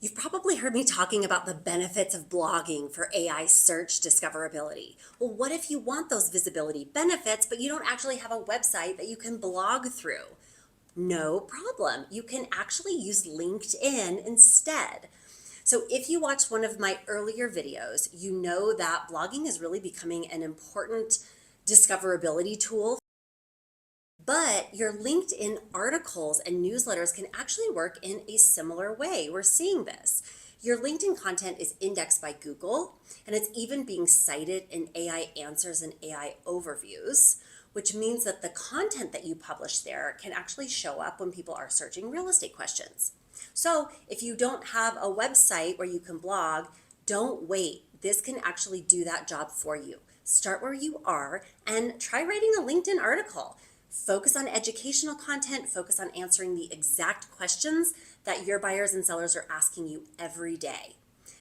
You've probably heard me talking about the benefits of blogging for AI search discoverability. Well, what if you want those visibility benefits, but you don't actually have a website that you can blog through? No problem. You can actually use LinkedIn instead. So if you watched one of my earlier videos, you know that blogging is really becoming an important discoverability tool. But your LinkedIn articles and newsletters can actually work in a similar way. We're seeing this. Your LinkedIn content is indexed by Google, and it's even being cited in AI answers and AI overviews, which means that the content that you publish there can actually show up when people are searching real estate questions. So if you don't have a website where you can blog, don't wait. This can actually do that job for you. Start where you are and try writing a LinkedIn article. Focus on educational content, focus on answering the exact questions that your buyers and sellers are asking you every day.